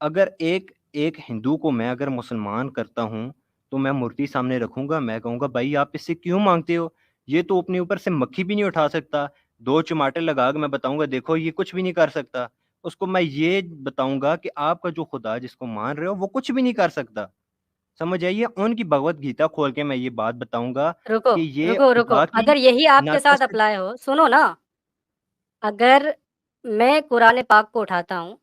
अगर एक एक हिंदू को मैं अगर मुसलमान करता हूँ, तो मैं मूर्ति सामने रखूंगा, मैं कहूंगा भाई आप इससे क्यों मांगते हो? ये तो अपने ऊपर से मक्खी भी नहीं उठा सकता। दो चमाटे लगा के मैं बताऊंगा देखो ये कुछ भी नहीं कर सकता। उसको मैं ये बताऊंगा कि आपका जो खुदा जिसको मान रहे हो वो कुछ भी नहीं कर सकता। समझ आइए, उनकी भगवत गीता खोल के मैं ये बात बताऊंगा रुको, कि ये रुको। खुदा की अगर यही आपके साथ नतस्त। अप्लाई हो, सुनो ना, अगर मैं कुरान पाक को उठाता हूँ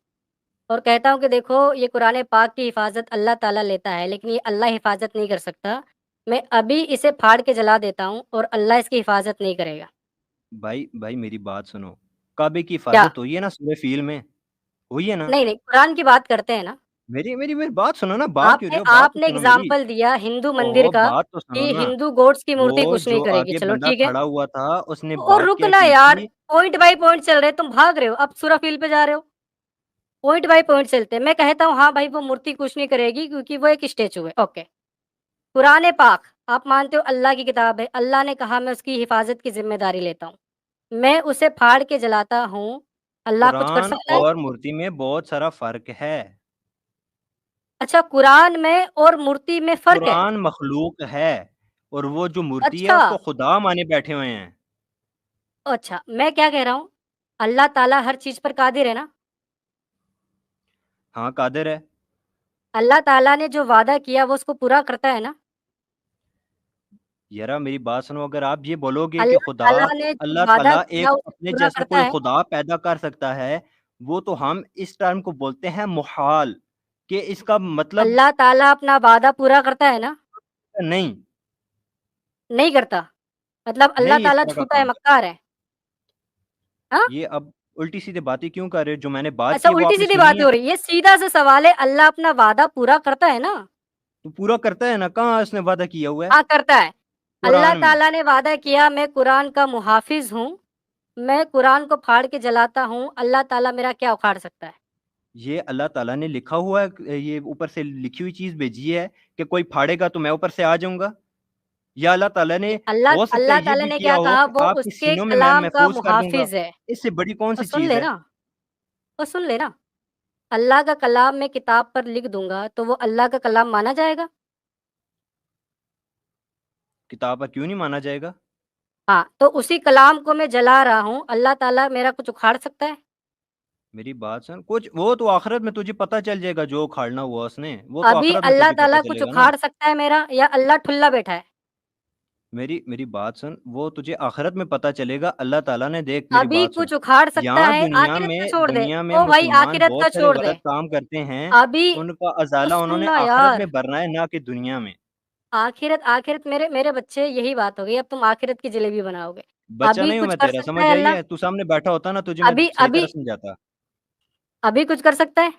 और कहता हूँ कि देखो ये कुरान पाक की हिफाज़त अल्लाह ताला लेता है, लेकिन ये अल्लाह हिफाज़त नहीं कर सकता। मैं अभी इसे फाड़ के जला देता हूँ और अल्लाह इसकी हिफाज़त नहीं करेगा। भाई भाई मेरी बात सुनो। काबे की क्या? हिफाजत हुई है ना सूरह फील में? हुई है ना? नहीं, नहीं, कुरान की बात करते हैं ना। मेरी मेरी मेरी बात सुनो ना, भाग क्यों आपने रहे हो? बात तो आपने सुनो मेरी। एग्ज़ाम्पल दिया हिंदू मंदिर ओहो का बात तो सुनो कि ना। हिंदू गॉड्स की वो मूर्ति कुछ नहीं जो करेगी। आगे चलो बंदा ठीक है। खड़ा हुआ था उसने और बात क्या रुकना की यार, थी? पॉइंट बाय पॉइंट चल रहे हैं, तुम भाग रहे हो, अब सूरह फ़ील पे जा रहे हो। पॉइंट बाय पॉइंट चलते हैं। मैं कहता हूँ हाँ भाई वो मूर्ति कुछ नहीं करेगी क्योंकि वो एक स्टैच्यू है, ओके। कुरान पाक आप मानते हो अल्लाह की किताब है, अल्लाह ने कहा मैं उसकी हिफाज़त की ज़िम्मेदारी लेता हूँ। मैं उसे फाड़ के जलाता हूँ, अल्लाह कुछ कर कुरान सकता है? और मूर्ति में बहुत सारा फर्क है। अच्छा, कुरान में और मूर्ति में फ़र्क है? कुरान मखलूक है और वो जो मूर्ति है अच्छा, उसको खुदा माने बैठे हुए हैं। अच्छा, मैं क्या कह रहा हूँ, अल्लाह ताला हर चीज़ पर कादिर है ना? हाँ कादिर है। अल्लाह ताला ने जो वादा किया वो उसको पूरा करता है ना? यारा मेरी बात सुनो, अगर आप ये बोलोगे कि अल्लाह खुदा, ताला ने जो अल्लाह वादा ताला किया एक उसे अपने पूरा जैसा करता कोई है? खुदा पैदा कर सकता है, वो तो हम इस टर्म को बोलते हैं मुहाल, कि इसका मतलब अल्लाह ताला अपना वादा पूरा करता है ना? नहीं। नहीं करता? मतलब अल्लाह नहीं इस ताला तरह का झूठा है, काम करता। मक्कार है, हाँ? ये अब उल्टी सीधी बातें क्यों कर रहे हो? जो मैंने बात अच्छा की वो आपने उल्टी-सीधी सुनी बातें है? हो रही है, ये सीधा सा सवाल है, अल्लाह अपना वादा पूरा करता है ना? तो पूरा करता है ना, कहाँ उसने वादा किया हुआ है? हाँ, करता है। अल्लाह कुरान में। ताला ने वादा किया मैं कुरान का मुहाफ़िज़ हूँ, मैं कुरान को फाड़ के जलाता हूँ, अल्लाह ताला मेरा क्या उखाड़ सकता है? ये अल्लाह ताला ने लिखा हुआ है, ये ऊपर से लिखी हुई चीज भेजी है कि कोई फाड़ेगा तो मैं ऊपर से आ जाऊंगा? या अल्लाह ताला ने, ये अल्लाह हो सकता है अल्लाह ये ताला भी ने किया क्या हो कहा कि वो आपके उसके सीनों में मैं कलाम का महफूज कर दूंगा। मुहाफ़िज़ है। इससे बड़ी कौन और सी सुन चीज है? लेना, और सुन लेना, अल्लाह का कलाम मैं किताब पर लिख दूँगा तो वो अल्लाह का कलाम माना जाएगा? किताब का क्यों नहीं माना जाएगा? हाँ, तो उसी कलाम को मैं जला रहा हूँ, अल्लाह ताला मेरा कुछ उखाड़ सकता है? मेरी बात सुन, कुछ वो तो आखिरत में तुझे पता चल जाएगा, जो उखाड़ना हुआ उसने वो तो अभी आखिरत में अल्लाह तुझे पता ताला कुछ चलेगा ना। उखाड़ सकता है मेरा या अल्लाह ठुल्ला बैठा है? मेरी मेरी बात सुन, वो तुझे आखिरत में पता चलेगा। अल्लाह ताला ने, देख मेरी अभी बात सुन, कुछ उखाड़ सकता यहाँ है, दुनिया आखिरत का में छोड़ दे। दुनिया में ओ भाई मुसलमान आखिरत का बहुत सारे छोड़ दे। गलत काम करते हैं। अभी उनका तो अजाला उन्होंने सुनना आखिरत यार, में भरना है, ना कि दुनिया में। आखिरत आखिरत मेरे मेरे बच्चे यही बात हो गई, अब तुम आखिरत की जलेबी बनाओगे। बच्चा अभी नहीं हूं कुछ मैं कर तेरा, सकता समझ है आई अल्लाह? है? तू सामने बैठा होता ना, तुझे मैं अभी सही तरह अभी समझाता। अभी कुछ कर सकता है?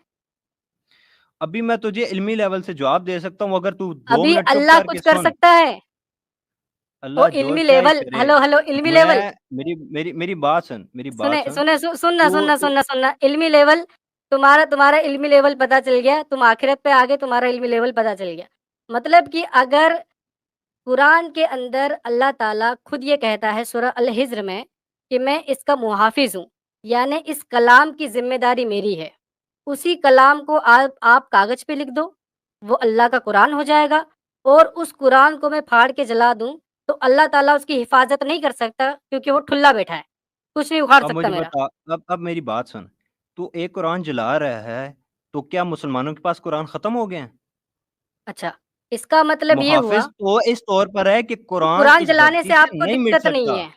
अभी मैं तुझे इल्मी लेवल से जवाब दे सकता हूँ, अगर तू दो अभी मिनट चुप अल्लाह करके कुछ कर सुन। सकता है? ओ अल्लाह जो इल्मी चाहे लेवल, करे। हेलो, हेलो, इल्मी लेवल। मैं मेरी मेरी मेरी बात सुन, मेरी सुने बात सुन। सुने सुनना तू सुनना तू सुनना सुनना इल्मी लेवल, तुम्हारा तुम्हारा इल्मी लेवल पता चल गया, तुम आखिरत पे आ गए, तुम्हारा इल्मी लेवल पता चल गया। मतलब कि अगर कुरान के अंदर अल्लाह ताला खुद ये कहता है सूरह अल हिज्र में कि मैं इसका मुहाफ़िज़ हूँ, यानी इस कलाम की ज़िम्मेदारी मेरी है। उसी कलाम को आप कागज़ पे लिख दो, वो अल्लाह का कुरान हो जाएगा और उस कुरान को मैं फाड़ के जला दूँ, तो अल्लाह ताला उसकी हिफ़ाज़त नहीं कर सकता क्योंकि वो ठुल्ला बैठा है। कुछ नहीं उखाड़ अब सकता मुझे मेरा। बता, अब मेरी बात सुन। तू एक कुरान जला रहा है, तो क्या मुसलमानों के पास कुरान खत्म हो गए हैं? अच्छा, इसका मतलब ये हुआ मुहाफ़िज़ तो इस तौर पर है कि कि कुरान कुरान इस जलाने धरती से से आपको नहीं मिट दिक्कत नहीं सकता। है।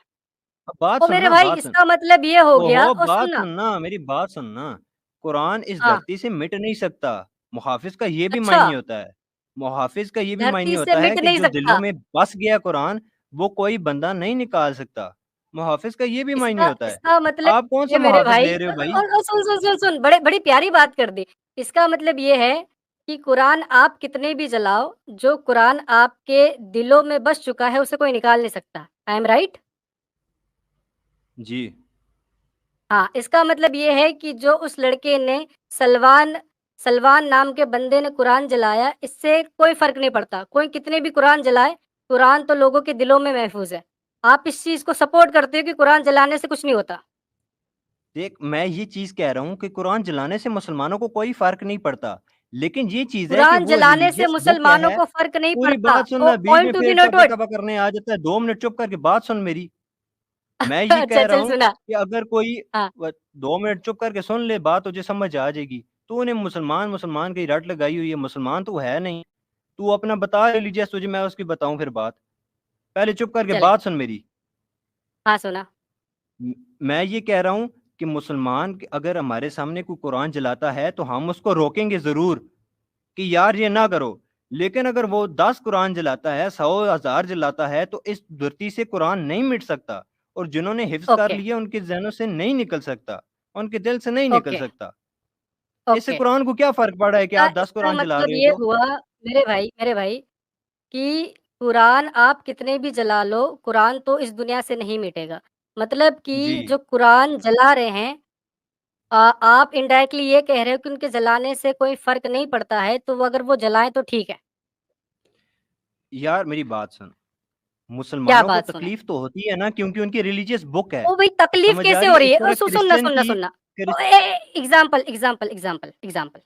अब बात ओ सुन मेरे ना, भाई बात सुन। इसका मतलब ये हो गया ओहो! ओ बात सुनना, सुन ना, मेरी बात सुन ना। कुरान इस हाँ, धरती से मिट नहीं सकता। मुहाफ़िज़ का ये भी अच्छा, मायने होता है। मुहाफ़िज़ का ये भी मायने धरती से होता है मिट कि नहीं जो दिलों सकता। में बस गया कुरान, वो कोई बंदा नहीं निकाल सकता। मुहाफ़िज़ का ये भी मायने इसका होता है। इसका मतलब आप ये कौन-सा मेरे मुहाफ़िज़ भाई ले रहे हो भाई? सुन, सुन, सुन, सुन, बड़ी प्यारी बात कर दी। इसका मतलब ये है कि कुरान आप कितने भी जलाओ, जो कुरान आपके दिलों में बस चुका है, उसे कोई निकाल नहीं सकता। I am right? जी। हाँ, इसका मतलब ये है कि जो उस लड़के ने सलमान सलमान नाम के बंदे ने कुरान जलाया, इससे कोई फ़र्क नहीं पड़ता। कोई कितने भी कुरान जलाए, कुरान तो लोगों के दिलों में महफ़ूज़ है। आप इस चीज़ को सपोर्ट करते हो कि कुरान जलाने से कुछ नहीं होता। देख, मैं ये चीज़ कह रहा हूँ कि कुरान जलाने से मुसलमानों को कोई फ़र्क नहीं पड़ता। लेकिन ये चीज़ है कि कुरान वो जलाने से रिलीजियस बुक मुसलमानों है। को फ़र्क नहीं पूरी पड़ता। बात ओ सुनना, बीच में पॉइंट टू बी फिर नोटेड। टपा-टपा करने आ जाता है। 2 मिनट चुप करके बात सुन मेरी। मैं ये अच्छा कह रहा चल हूँ सुना। कि अगर कोई हाँ, 2 मिनट चुप करके सुन ले, बात तुझे समझ आ जाएगी। तूने मुसलमान की रट लगाई हुई है, मुसलमान तू है नहीं। तू अपना बता रिलीजियस, तुझे मैं उसकी बताऊँ फिर बात। पहले चुप करके चले। बात सुन मेरी। हाँ, सुना। म मैं ये कह रहा हूँ कि मुसलमान क अगर हमारे सामने कोई कुरान जलाता है, तो हम उसको रोकेंगे ज़रूर कि यार ये ना करो। लेकिन अगर वो 10 कुरान जलाता है, 100 1000 जलाता है, तो इस धरती से कुरान नहीं मिट सकता और जिन्होंने हिफ्ज़ कर ओके, लिया, उनके ज़हनों से नहीं निकल सकता, उनके दिल से नहीं निकल ओके, सकता। इससे ओके। कुरान को क्या फ़र्क पड़ा है कि इसका आप 10 इसका कुरान जला मतलब रहे हो ये तो? हुआ मेरे भाई कि कुरान आप कितने भी जला लो, कुरान तो इस दुनिया से नहीं मिटेगा। मतलब जी। कि जो कुरान जला रहे हैं आप इनडायरेक्टली ये कह रहे हो कि उनके जलाने से कोई फ़र्क नहीं पड़ता है, तो वो अगर वो जलाएँ तो ठीक है। यार मेरी बात सुन, क्या मुसलमानों को बात सुने? तकलीफ़ तो होती है ना, क्योंकि उनकी रिलीजियस बुक है। ओ भई तकलीफ़ समझ आ कैसे रही हो है? रही इस है? तरह सुनना, क्रिश्चियन सुनना, की सुनना। क्रिस एग्ज़ाम्पल।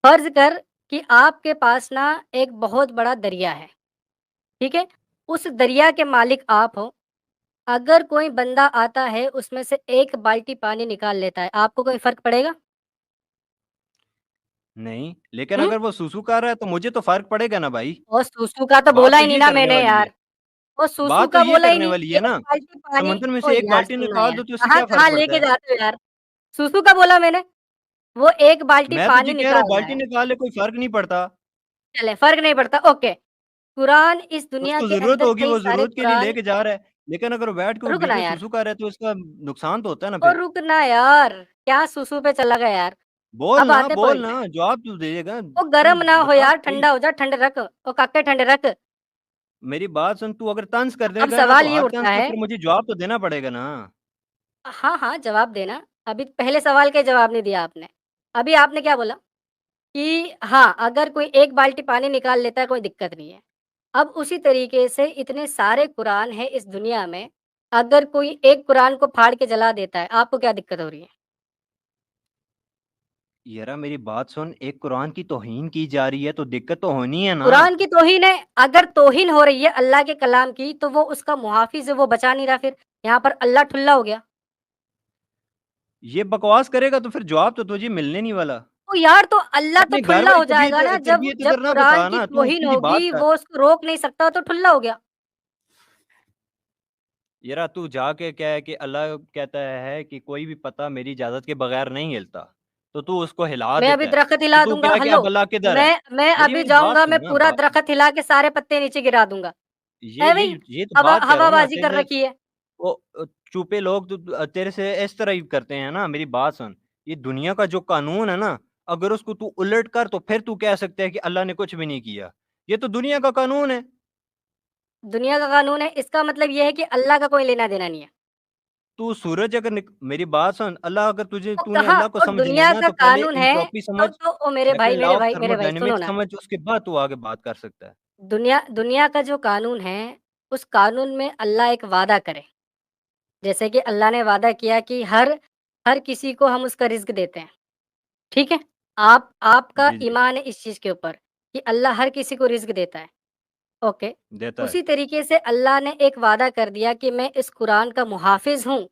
फ़र्ज़ कर कि आपके पास ना एक बहुत बड़ा दरिया है, ठीक है? उस दरिया के मालिक आप हो, अगर कोई बंदा आता है उसमें से 1 बाल्टी पानी निकाल लेता है, आपको कोई फ़र्क पड़ेगा? नहीं, लेकिन हुँ? अगर वो सूसू कर रहा है, तो मुझे तो फ़र्क पड़ेगा ना भाई। और सूसू का तो बात बोला तो ही नहीं ये ना करने मैंने वाली है। यार। वो सूसू बात तो का ये बोला ही करने नहीं, वाली है 1 ना। बाल्टी पानी समंदर में ओ से 1 यार बाल्टी सुनना निकाल यार, दो तो उससे क्या फ़र्क कहाँ-कहाँ पड़ता लेके है? जाते हो यार? सूसू का बोला मैंने, वो 1 बाल्टी मैं तुझे पानी कह रहा हूँ निकालना बाल्टी है। निकाल ले, कोई फ़र्क नहीं पड़ता। चले फ़र्क नहीं पड़ता, ओके। कुरान इस दुनिया उसको के ज़रूरत अंदर होगी, कई वो सारे ज़रूरत के लिए कुरान लेके जा रहा है। लेकिन अगर वो बैठ के वो रुक बीच ना में यार, सूसू कर रहा है, तो इसका नुकसान तो होता है ना ओ फिर। रुक ना यार, क्या सूसू पे चला गया यार। अब आते बोल पॉइंट ना, पे। जवाब तू देगा। ओ तू गरम ना हो बता यार, तो सही। ठंडा हो जा, ठंड रख। ओ काके ठंड रख। मेरी बात सुन, तू अगर तंज़ कर अब देगा ना, तो सवाल ये हर उठता तंज़ का है फिर मुझे जवाब तो देना पड़ेगा ना। हाँ, हाँ, जवाब देना। अभी पहले सवाल का ही जवाब नहीं दिया आपने। अभी आपने क्या बोला कि हाँ, अगर कोई 1 बाल्टी पानी निकाल लेता है, कोई दिक्कत नहीं है। अब उसी तरीके से इतने सारे कुरान हैं इस दुनिया में, अगर कोई एक कुरान को फाड़ के जला देता है, आपको क्या दिक्कत हो रही है? यारा मेरी बात सुन, एक कुरान की तौहीन की जा रही है, तो दिक्कत तो होनी है ना। कुरान की तौहीन है, अगर तौहीन हो रही है अल्लाह के कलाम की, तो वो उसका मुहाफ़िज़ है, वो बचा नहीं रहा फिर। यहाँ पर अल्लाह ठुल्ला हो गया। ये बकवास करेगा तो फिर जवाब तो तुझे मिलने नहीं वाला। तो यार तो अल्लाह तो अपने घर ठुल्ला वाली हो जाएगा ना, जब तबीयत जब इधर ना कुरान बता की ना, तू तौहीन सीधी बात होगी, कर। वो उसको रोक नहीं सकता, तो ठुल्ला हो गया। यारा तू जाके क्या है कि अल्लाह कहता है कि कोई भी पत्ता मेरी इजाज़त के बगैर नहीं हिलता, तो तू उसको हिला मैं अभी देता है। दरख़्त तो हिला तू दूँगा, क्या है कि हेलो, अब अल्लाह किधर है? मैं मेरी अभी मेरी बात जाऊँगा, सुन मैं ना, पूरा दरख़्त हिला के सारे पत्ते नीचे गिरा दूँगा। भई ये तो हवा बात कह रहा हूँ ना, हवाबाज़ी तेरे कर से रखी है। वो चूपे लोग तो तेरे से इस तरह ही करते हैं ना। मेरी बात सुन, ये दुनिया का जो कानून है ना, अगर उसको तू उलट कर, तो फिर तू कह सकता है कि अल्लाह ने कुछ भी नहीं किया। ये तो दुनिया का कानून है। दुनिया का कानून है, इसका मतलब ये है कि अल्लाह का कोई लेना-देना नहीं है। तू सूरज अगर मेरी बात सुन, अल्लाह अगर तो तूने कहाँ अल्लाह को तो समझ लिया दुनिया ना, का तो पहले कानून है, एंट्रोपी समझ, तो ओ सेकंड लॉ ऑफ मेरे भाई सुनो थर्मोडायनामिक्स ना। समझ, उसके बाद तू आगे बात कर सकता है। दुनिया दुनिया का जो कानून है, उस कानून में अल्लाह एक वादा करे। जैसे कि अल्लाह ने वादा किया कि हर हर किसी को हम उसका रिज़्क देते हैं, ठीक है? आपका जी, जी, ईमान है इस चीज़ के ऊपर कि अल्लाह हर किसी को रिज़्क देता है, ओके। देता है। उसी तरीके से अल्लाह ने एक वादा कर दिया कि मैं इस कुरान का मुहाफ़िज़ हूँ,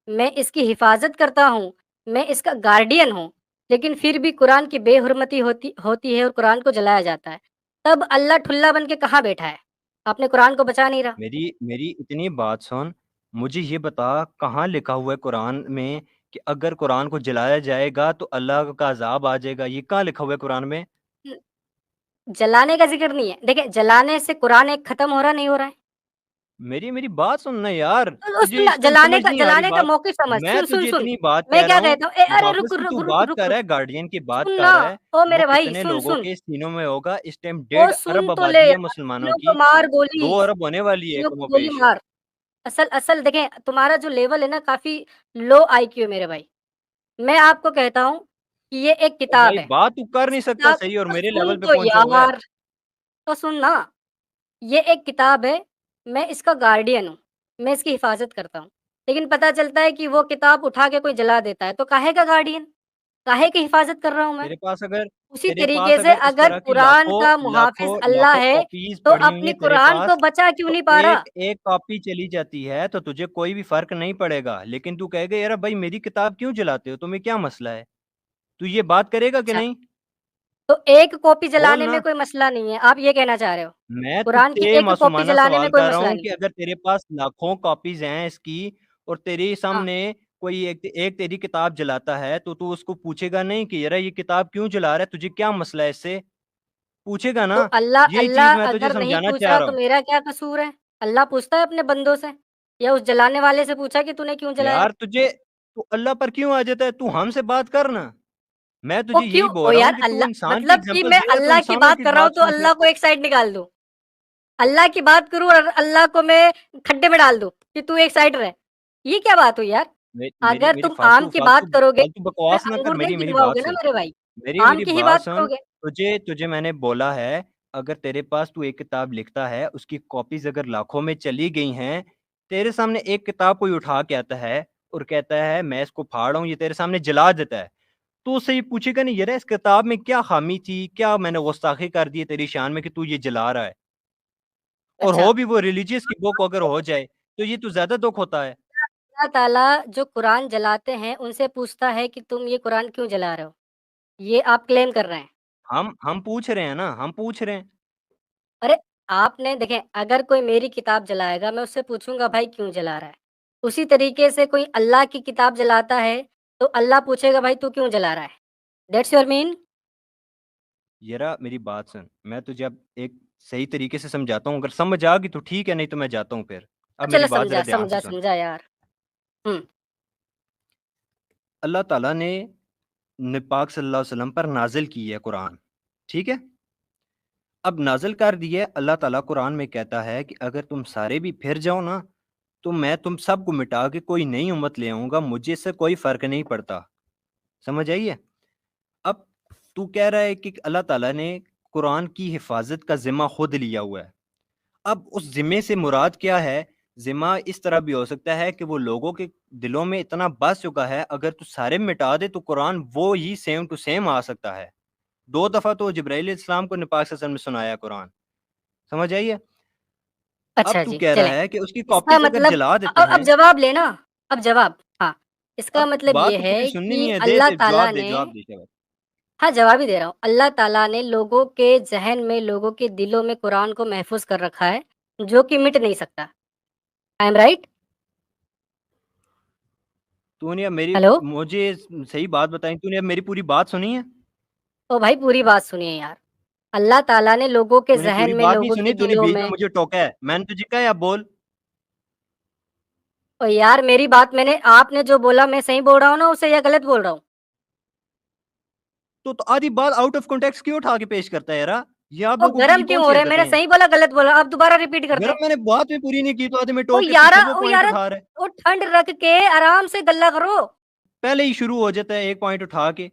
मैं इसकी हिफ़ाज़त करता हूँ, मैं इसका गार्डियन हूँ, लेकिन फिर भी कुरान की बेहुरमती होती होती है और कुरान को जलाया जाता है। तब अल्लाह ठुल्ला बन के कहाँ बैठा है? आपने कुरान को बचा नहीं रहा। मेरी मेरी इतनी बात सुन, मुझे ये बता, कहाँ लिखा हुआ है कुरान में कि अगर कुरान को जलाया जाएगा तो अल्लाह का अज़ाब आ जाएगा? ये कहाँ लिखा हुआ है कुरान में? जलाने का ज़िक्र नहीं है। देखिए, जलाने से कुरान एक ख़त्म हो रहा नहीं हो रहा है। मेरी मेरी बात सुन ना यार, तुझे सुनना इस टाइम समझ नहीं आ रही जलाने का बात। मौक़िफ़ समझ। मैं सुन, तुझे सुन। इतनी बात मैं कह रहा क्या हूँ, कहता हूँ ए अरे वापस रुक से रुक तू रुक बात रुक कर रुक। रहा है, गार्डियन की बात सुन ना, कर रहा है। ओ वो मेरे भाई कितने सुन, लोगों सुन। के सीनों में होगा? इस टाइम ओ 1.5 सुन अरब तो ले आबादी है यार, मुसलमानों तीनों को की, मार गोली, 2 अरब होने वाली है तीनों को गोली कमोबेश। मार। असल असल देखें, तुम्हारा जो लेवल है ना काफ़ी लो आईक्यू है मेरे भाई। मैं आपको कहता हूँ कि ये एक ओ किताब भाई, है। बात तू कर इस नहीं सकता किताब सही और मेरे सुन लेवल पे तो पहुँचा हुआ है। यार, तो सुन ना, ये एक किताब है, मैं इसका गार्डियन हूँ, मैं इसकी हिफ़ाज़त करता हूँ। लेकिन पता चलता है कि वो किताब उठा के कोई जला देता है, तो काहे का गार्डियन? काहे की हिफ़ाज़त कर रहा हूँ मैं? तेरे पास अगर उसी तेरे पास तरीके से अगर इस अगर तरह की कुरान लाखों का लाखों मुहाफ़िज़ अल्लाह लाखों है, कॉपीज़ तो पड़ी हुई अपनी हैं तेरे कुरान तो पास, बचा क्यों तो नहीं पा रहा? एक एक कॉपी चली जाती है तो तुझे कोई भी फ़र्क नहीं पड़ेगा। लेकिन तू कहेगा यार भाई मेरी किताब क्यों जलाते हो? तुम्हें क्या मसला है? तू ये बात करेगा कि अच्छा, नहीं? तो एक कॉपी बोल जलाने में ना। कोई मसला नहीं है, आप ये कहना चाह रहे हो? मैं कुरान की तुझसे एक कॉपी मासूमाना जलाने सवाल में कोई कर रहा मसला हूँ नहीं कि है। अगर तेरे पास लाखों कॉपीज़ हैं इसकी और तेरे हाँ, सामने कोई एक एक तेरी किताब जलाता है, तो तू उसको पूछेगा नहीं कि यार ये किताब क्यों जला रहा है? तुझे क्या मसला है इससे? पूछेगा तो ना? अल्लाह यही चीज़ अल्लाह मैं तुझे अगर नहीं समझाना पूछ चाह रहा रहा तो हूँ। मेरा क्या कसूर है? अल्लाह पूछता है अपने बंदों से या उस जलाने वाले से पूछा कि तूने क्यों जलाया? यार तू अल्लाह पर क्यों आ जाता है? तू हमसे बात कर ना। मैं ओ तुझे क्यों? यही ओ बोल रहा हूँ यार कि तू अल्लाह इंसान की मतलब कि एग्ज़ाम्पल मैं दे रहा है, तो अल्लाह की इंसानों बात की कर रहा हूँ बात तो सुन फिर। अल्लाह को एक साइड निकाल दूँ। अल्लाह की बात करूँ और अल्लाह को मैं खड्डे में डाल दूँ कि तू एक साइड रह। ये क्या बात हुई यार? मे मेरी अगर मेरी तुम आम फालतू की फालतू बात करोगे, फालतू फिर बकवास ना कर, अंगूर नहीं मेरी मेरी बात गिनवाओगे ना सुन। मेरे भाई। मेरी आम मेरी की ही बात बात सुन। करोगे। तुझे तुझे मैंने बोला है, अगर तेरे पास तू एक किताब लिखता है, उसकी कॉपीज़ अगर लाखों में चली गई हैं, तेरे सामने एक किताब कोई उठा के आता है और कहता है मैं इसको फाड़ रहा हूँ, ये तेरे सामने जला देता है। तू उससे ये पूछेगा नहीं यार इस किताब में क्या ख़ामी थी? क्या मैंने गुस्ताखी कर दी है तेरी शान में कि तू ये जला रहा है? और अच्छा, हो भी वो रिलीजियस की बुक अगर हो जाए, तो ये तो ज़्यादा दुःख होता है। अल्लाह ताला जो कुरान जलाते हैं, उनसे पूछता है कि तुम ये कुरान क्यों जला रहे हो? ये आप क्लेम कर रहे हैं। हम पूछ रहे हैं ना, हम पूछ रहे हैं। अरे! आपने देखें अगर कोई मेरी किताब जलाएगा, मैं उससे पूछूँगा भाई क्यों जला रहा है? उसी तरीके से कोई अल्लाह की किताब जलाता है, तो अल्लाह पूछेगा भाई तू क्यों जला रहा है? That's your mean? ज़रा मेरी बात सुन, मैं तुझे अब एक सही तरीके से समझाता हूँ, अगर समझ आ गई तो ठीक है, नहीं तो मैं जाता हूँ फिर। अब मेरी चलो बात ज़रा समझा, ध्यान से समझा, सुन। समझा यार। हुँ, अल्लाह ताला ने पाक सल्लल्लाहु अलैहि वसल्लम पर नाज़िल की है कुरान, ठीक है? अब नाज़िल कर दी है, अल्लाह ताला कुरान में कहता है कि अगर तुम सारे भी फिर जाओ ना, तो मैं तुम सबको मिटा के कोई नई उम्मत ले आऊँगा, मुझे इससे कोई फ़र्क नहीं पड़ता। समझ आई है? अब तू कह रहा है कि अल्लाह ताला ने कुरान की हिफ़ाज़त का ज़िम्मा खुद लिया हुआ है। अब उस ज़िम्मे से मुराद क्या है? ज़िम्मा इस तरह भी हो सकता है कि वो लोगों के दिलों में इतना बस चुका है, अगर तू सारे मिटा दे तो कुरान वो ही सेम टू सेम आ सकता है। 2 दफ़ा तो जिब्राइल इस्लाम को नबी पाक सल्लल्लाहु अलैहि वसल्लम ने सुनाया कुरान। समझ आई है? अब अच्छा तू जी, कह रहा चलें। है कि उसकी इसका कॉपीज़ अगर मतलब जला देते अब हैं, जवाब लेना, अब जवाब हाँ, इसका अब मतलब बात ये तो पूरी है सुननी नहीं कि है, दे अल्लाह दे ताला जवाब दे, ने जवाब दे शाबाश। हाँ, जवाब ही दे रहा हूँ। अल्लाह ताला ने लोगों के ज़हन में, लोगों के दिलों में कुरान को महफ़ूज़ कर रखा है, जो कि मिट नहीं सकता। I am right? तूने अब मेरी हेलो? मुझे सही बात बताई, तूने अब मेरी पूरी बात सुनी है? तो भाई पूरी बात सुनिए यार। अल्लाह ताला ने लोगों के तूने पूरी ज़हन में, बात नहीं लोगों सुनी, के तूने दिलों बीच में में मुझे टोका है। मैंने तुझे कहा है अब बोल। और यार मेरी बात मैंने आपने जो बोला मैं सही बोल रहा हूँ ना उसे या गलत बोल रहा हूँ? तो आधी बात आउट ऑफ कॉन्टेक्स्ट क्यों उठा के पेश करता है यारा? ये आप तो लोगों की ये गरम क्यों हो कौन-सी रहे हैं? हरकतें मैंने हैं? सही बोला, गलत बोला? आप दोबारा रिपीट कर गरम दो। मैंने बात भी पूरी नहीं की तो आधे में ओ टोक के तू यारा फिर वो ओ पॉइंट यारा उठा रहा है। ओ ठंड रख के आराम से गल्ला करो। पहले ही शुरू हो जाता है एक पॉइंट उठा के।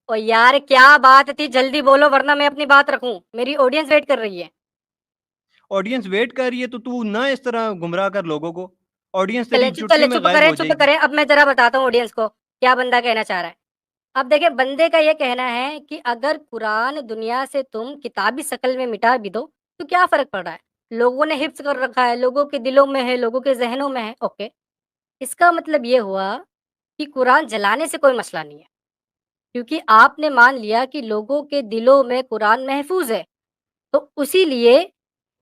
ओ यार क्या बात थी जल्दी बोलो वरना मैं अपनी बात रखूँ। मेरी ऑडियंस वेट कर रही है। ऑडियंस वेट कर रही है तो तू ना इस तरह गुमराह कर लोगों को। ऑडियंस तेरी चुटकी चले में गायब हो चुप जाएगी। करें। अब मैं ज़रा बताता हूँ ऑडियंस को, क्या बंदा कहना चाह रहा है। अब देखिए बंदे का ये कहना है कि अगर कुरान दुनिया से तुम किताबी शक्ल में मिटा भी दो, तो क्या फ़र्क पड़ रहा है? लोगों ने हिफ्ज़ कर रखा है, लोगों के दिलों में है, लोगों के ज़हनों में है, ओके। इसका मतलब ये हुआ कि कुरान जलाने से कोई मसला नहीं है, क्योंकि आपने मान लिया कि लोगों के दिलों में कुरान महफ़ूज़ है। तो उसी लिए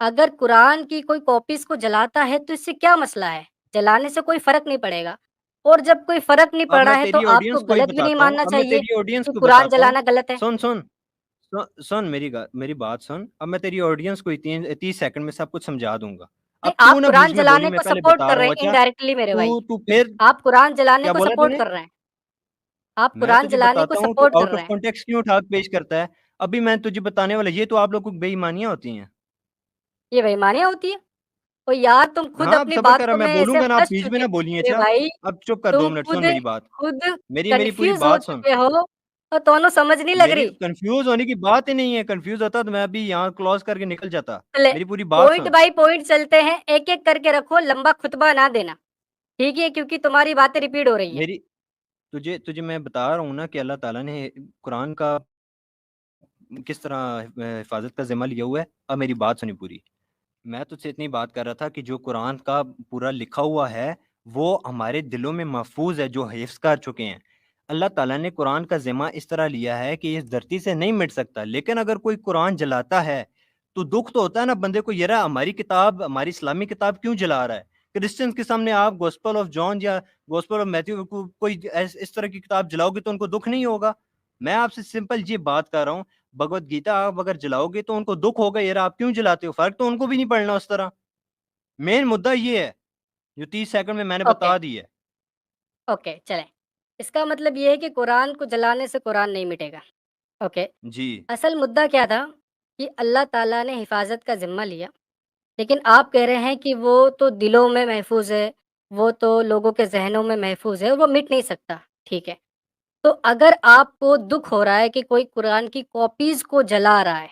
अगर कुरान की कोई कॉपीज़ को जलाता है तो इससे क्या मसला है? जलाने से कोई फ़र्क नहीं पड़ेगा और जब कोई फ़र्क नहीं अब पड़ रहा मैं है तो तेरी आपको ऑडियंस को ही गलत भी नहीं बताता हूँ मानना अब मैं चाहिए तेरी ऑडियंस कि को कुरान बताता हूँ। जलाना गलत है। सुन, सुन। सुन मेरी बात सुन। अब मैं तेरी ऑडियंस को ही 30 सेकंड में सब कुछ समझा दूँगा। नहीं, अब तू आप ना बीच कुरान में बोली, जलाने मैं को पहले सपोर्ट बता कर रहा रहे हूँ। हैं अच्छा, इनडायरेक्टली मेरे भाई। तू फिर आप कुरान जलाने क्या को बोला सपोर्ट तूने? कर रहे हैं। आप मैं कुरान तुझे जलाने को बताता हूँ, तू सपोर्ट कर आउट ऑफ रहे हैं। कॉन्टेक्स्ट क्यों उठा के पेश करता है। अभी मैं तुझे बताने वाला, ये तो आप लोगों की बेईमानियाँ होती हैं। ये बेईमानियाँ होती है? ओ यार तुम खुद हाँ, अब अपनी सब्र कर, बातों मैं में ऐसे बोलूँगा ना, आप फँस बीच में चुके ना हो बोलिए मेरे अच्छा। भाई, अब चुप कर, 2 तुम मिनट सुन खुद मेरी बात। खुद मेरी पूरी कन्फ्यूज़ हो बात सुन। चुके हो और दोनों समझ नहीं लग मेरी रही। कन्फ्यूज़ होने की बात ही नहीं है, कन्फ्यूज़ होता तो मैं अभी यहाँ क्लोज़ करके निकल जाता। चले मेरी पूरी बात पॉइंट सुन। बाय पॉइंट चलते हैं, एक-एक करके रखो, लंबा खुतबा ना देना, ठीक है? क्योंकि तुम्हारी बातें रिपीट हो रही हैं। मेरी तुझे तुझे मैं बता रहा हूँ ना कि अल्लाह ताला ने कुरान का किस तरह हिफ़ाज़त का ज़िम्मा लिया हुआ है। अब मेरी बात सुनी पूरी। मैं तुझसे इतनी बात कर रहा था कि जो कुरान का पूरा लिखा हुआ है, वो हमारे दिलों में महफ़ूज़ है, जो हिफ़्ज़ कर चुके हैं। अल्लाह ताला ने कुरान का ज़िम्मा इस तरह लिया है कि इस धरती से नहीं मिट सकता। लेकिन अगर कोई कुरान जलाता है, तो दुःख तो होता है ना बंदे को, यार हमारी किताब, हमारी इस्लामी किताब क्यों जला रहा है? क्रिश्चियंस के सामने आप गॉस्पेल ऑफ जॉन या गॉस्पेल ऑफ मैथ्यू को कोई इस तरह की किताब जलाओगे तो उनको दुःख नहीं होगा? मैं आपसे सिंपल ये बात कर रहा हूँ, भगवत गीता आप अगर जलाओगे तो उनको दुःख होगा, यार आप क्यों जलाते हो? फ़र्क तो उनको भी नहीं पड़ना उस तरह। मेन मुद्दा ये है, जो 30 सेकंड में मैंने ओके, बता दी है। ओके, चलें। इसका मतलब ये है कि कुरान को जलाने से कुरान नहीं मिटेगा। ओके। जी। असल मुद्दा क्या था कि अल्लाह ताला ने हिफ़ाज़त का ज़िम्मा लिया, लेकिन आप कह रहे हैं कि वो तो दिलों में महफ़ूज़ है, वो तो लोगों के ज़हनों में महफ़ूज़ है, वो मिट नहीं सकता। ठीक है। तो अगर आपको दुःख हो रहा है कि कोई कुरान की कॉपीज़ को जला रहा है,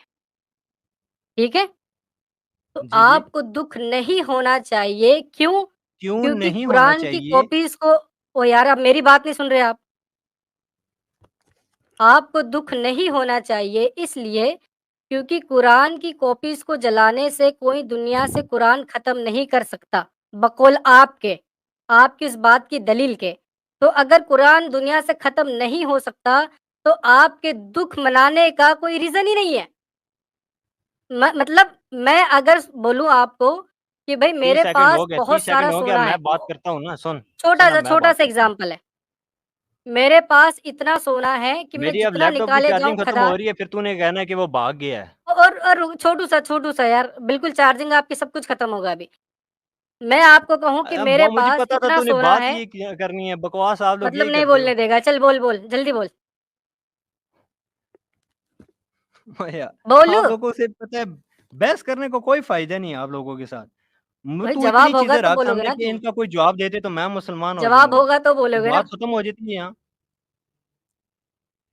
ठीक है? तो जी, जी। आपको दुःख नहीं होना चाहिए, क्यों? क्यों क्योंकि नहीं होना कुरान की चाहिए? कॉपीज़ को ओह यार! आप मेरी बात नहीं सुन रहे आप। आपको दुःख नहीं होना चाहिए इसलिए क्योंकि कुरान की कॉपीज़ को जलाने से कोई दुनिया से कुरान ख़त्म नहीं कर सकता, बकौल आपके, आपकी इस बात की दलील के। तो अगर कुरान दुनिया से ख़त्म नहीं हो सकता, तो आपके दुःख मनाने का कोई रीज़न ही नहीं है। मतलब मैं अगर बोलूँ आपको कि भई 30 मेरे सेकंड पास हो गए, बहुत 30 सेकंड सारा हो गया, सोना है, मैं बात करता हूँ ना, सुन। सुन, अब छोटा-सा मैं बात छोटा-सा करता हूँ। एग्ज़ाम्पल है। मेरे पास इतना सोना है कि मैं मेरी अब जितना लैपटॉप की निकाले जाऊँ चार्जिंग खत्म हो खदान रही है, फिर तूने कहना है कि वो भाग गया है। और छोटू-सा यार, बिल्कुल चार्जिंग आपकी सब कुछ खत्म होगा अभी। मैं आपको कहूँ कि अब मेरे मुझे पास पता था इतना तूने सोना बात है, ये किया करनी है, बकवास आप लोग मतलब यही नहीं करते हो। बोलने देगा, चल बोल, बोल, जल्दी बोल। यार, आप बोलूँ? लोगों से पता है बहस करने को कोई फ़ायदा नहीं है आप लोगों के साथ। भाई तू इतनी जवाब होगा चीज़ें तब रख बोलोगे सामने ना कि तुम। इनका कोई जवाब देते तो मैं मुसलमान हो जवाब जाऊँगा। होगा तो तो बोलोगे बात ना। खत्म हो जाती है यहाँ।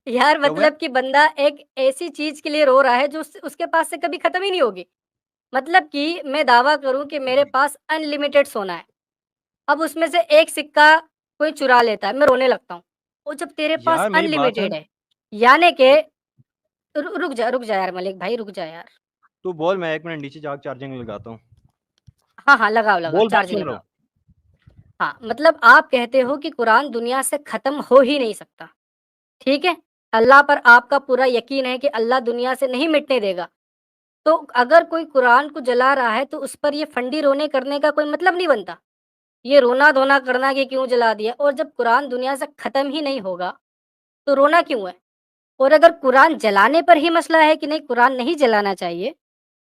यार क्या हुआ है? मतलब कि बंदा एक ऐसी चीज़ के लिए रो रहा है जो उसके पास से कभी खत्म ही नहीं होगी। मतलब कि मैं दावा करूँ कि मेरे पास अनलिमिटेड सोना है। अब उसमें से एक सिक्का कोई चुरा लेता है, मैं रोने लगता हूँ। और जब तेरे पास यार मेरी बात अनलिमिटेड सुन। है, यानी कि ए, रुक जा यार मलिक भाई, रुक जा यार। तू बोल, मैं 1 मिनट नीचे जाके चार्जिंग लगाता हूँ। हाँ, हाँ, लगाओ, लगाओ, बोल, बात चार्जिंग सुन रहा लगाओ। हूँ। हाँ, मतलब आप कहते हो कि कुरान दुनिया से ख़त्म हो ही नहीं सकता, ठीक है? अल्लाह पर आपका पूरा यकीन है कि अल्लाह दुनिया से नहीं मिटने देगा। तो अगर कोई कुरान को जला रहा है, तो उस पर ये फंडी रोने करने का कोई मतलब नहीं बनता। ये रोना-धोना करना कि क्यों जला दिया, और जब कुरान दुनिया से ख़त्म ही नहीं होगा, तो रोना क्यों है? और अगर कुरान जलाने पर ही मसला है कि नहीं कुरान नहीं जलाना चाहिए,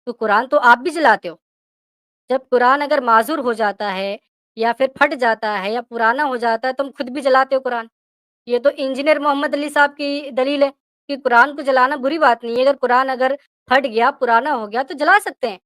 तो कुरान तो आप भी जलाते हो। जब कुरान अगर माज़ूर हो जाता है या फिर फट जाता है या पुराना हो जाता है, तुम खुद भी जलाते हो कुरान। ये तो इंजीनियर मोहम्मद अली साहब की दलील है कि कुरान को जलाना बुरी बात नहीं है। अगर कुरान अगर फट गया, पुराना हो गया तो जला सकते हैं।